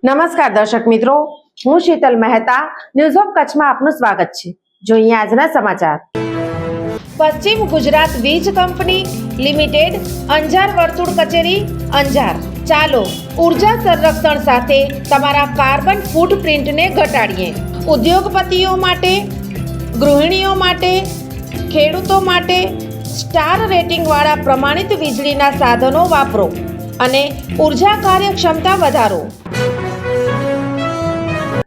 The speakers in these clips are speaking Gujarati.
નમસ્કાર દર્શક મિત્રો, હું શીતલ મહેતા ન્યૂઝ ઓફ કચ્છમાં આપનું સ્વાગત છે। જોઈએ આજના સમાચાર। પશ્ચિમ ગુજરાત વીજ કંપની લિમિટેડ અંજાર વર્તુળ કચેરી અંજાર। ચાલો ઉર્જા સંરક્ષણ સાથે તમારા કાર્બન ફૂટપ્રિન્ટને ઘટાડીએ। ઉદ્યોગપતિઓ માટે, ગૃહિણીઓ માટે, ખેડૂતો માટે સ્ટાર રેટિંગ વાળા પ્રમાણિત વીજળીના સાધનો વાપરો અને ઉર્જા કાર્યક્ષમતા વધારો।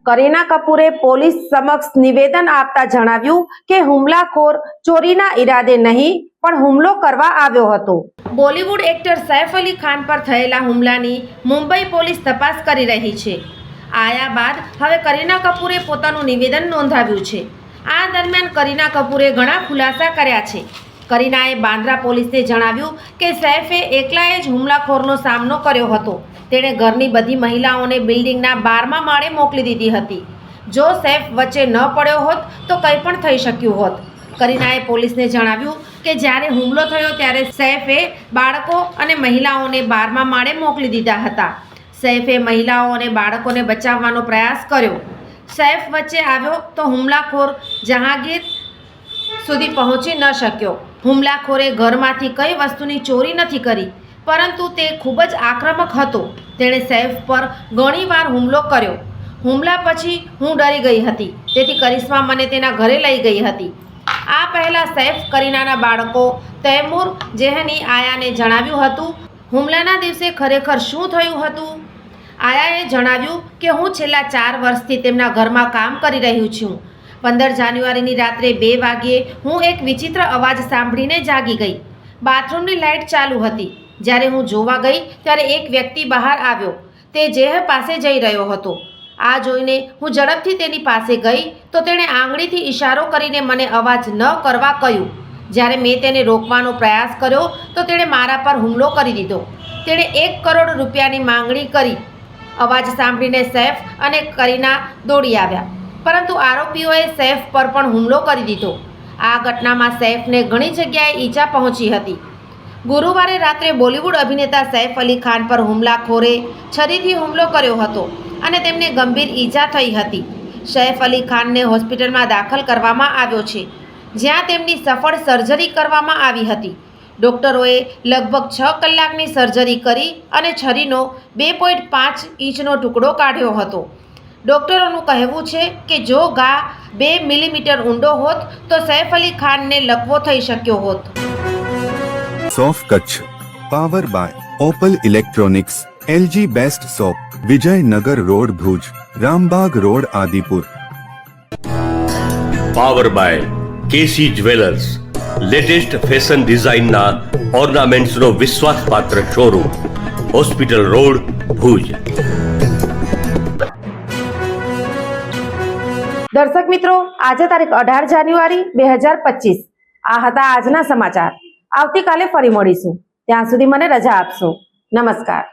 કરીના કપૂરે પોલીસ સમક્ષ નિવેદન આપતા જણાવ્યું કે હુમલાખોર ચોરીના ઈરાદે નહીં પણ હુમલો કરવા આવ્યો હતો। બોલિવૂડ એક્ટર સૈફ અલી ખાન પર થયેલા હુમલાની મુંબઈ પોલીસ તપાસ કરી રહી છે। આયા બાદ હવે કરીના કપૂરે પોતાનું નિવેદન નોંધાવ્યું છે। આ દરમિયાન કરીના કપૂરે ઘણા ખુલાસા કર્યા છે। કરીનાએ બાંદ્રા પોલીસને જણાવ્યું કે સૈફે એકલાએ જ હુમલાખોરનો સામનો કર્યો હતો। તેણે ઘરની બધી મહિલાઓને બિલ્ડિંગના 12મા માળે મોકલી દીધી હતી। જો સૈફ વચ્ચે ન પડ્યો હોત તો કંઈ પણ થઈ શક્યું હોત। કરીનાએ પોલીસને જણાવ્યું કે જ્યારે હુમલો થયો ત્યારે સૈફે બાળકો અને મહિલાઓને 12મા માળે મોકલી દીધા હતા। સૈફે મહિલાઓ અને બાળકોને બચાવવાનો પ્રયાસ કર્યો। સૈફ વચ્ચે આવ્યો તો હુમલાખોર જહાંગીર સુધી પહોંચી ન શક્યો। હુમલાખોરે ઘરમાંથી કઈ વસ્તુની ચોરી નથી કરી, પરંતુ તે ખૂબ જ આક્રમક હતો। તેણે સૈફ પર ઘણીવાર હુમલો કર્યો। હુમલા પછી હું ડરી ગઈ હતી, તેથી કરિશ્મા મને તેના ઘરે લઈ ગઈ હતી। આ પહેલાં સૈફ કરીનાના બાળકો તૈમૂર, જેહની, આયાને જણાવ્યું હતું। હુમલાના દિવસે ખરેખર શું થયું હતું? આયાએ જણાવ્યું કે હું છેલ્લા 4 વર્ષથી તેમના ઘરમાં કામ કરી રહ્યું છું। 15 જાન્યુઆરીની રાત્રે 2 વાગ્યે હું એક વિચિત્ર અવાજ સાંભળીને જાગી ગઈ। બાથરૂમની લાઇટ ચાલુ હતી। જ્યારે હું જોવા ગઈ ત્યારે એક વ્યક્તિ બહાર આવ્યો। તે જેહ પાસે જઈ રહ્યો હતો। આ જોઈને હું ઝડપથી તેની પાસે ગઈ તો તેણે આંગળીથી ઇશારો કરીને મને અવાજ ન કરવા કહ્યું। જ્યારે મેં તેને રોકવાનો પ્રયાસ કર્યો તો તેણે મારા પર હુમલો કરી દીધો। તેણે 1 કરોડ રૂપિયાની માંગણી કરી। અવાજ સાંભળીને સૈફ અને કરીના દોડી આવ્યા, પરંતુ આરોપીઓએ સૈફ પર પણ હુમલો કરી દીધો। આ ઘટનામાં સૈફને ઘણી જગ્યાએ ઈજા પહોંચી હતી। ગુરુવારે રાત્રે બોલિવૂડ અભિનેતા સૈફ અલી ખાન પર હુમલાખોરે છરીથી હુમલો કર્યો હતો અને તેમને ગંભીર ઈજા થઈ હતી। સૈફ અલી ખાનને હોસ્પિટલમાં દાખલ કરવામાં આવ્યો છે, જ્યાં તેમની સફળ સર્જરી કરવામાં આવી હતી। ડૉક્ટરોએ લગભગ 6 કલાકની સર્જરી કરી અને છરીનો 2.5 ઇંચનો ટુકડો કાઢ્યો હતો। ડૉક્ટરોનું કહેવું છે કે જો ઘા 2 મિલીમીટર ઊંડો હોત તો સૈફ અલી ખાનને લકવો થઈ શક્યો હોત। સોફ Kutch power by Opal electronics, LG best shop, Vijaynagar road Bhuj, Rambagh road Adipur. Power by KC jewellers, latest fashion ડિઝાઇનના ઓર્નામેન્ટ્સનો વિશ્વાસપાત્ર શોરૂમ, હોસ્પિટલ રોડ ભુજ। દર્શક મિત્રો, આજે તારીખ 18 જાન્યુઆરી 2025 આ હતા આજના સમાચાર। આવતીકાલે ફરી મળીશું। ત્યાં સુધી મને રજા આપશો। નમસ્કાર।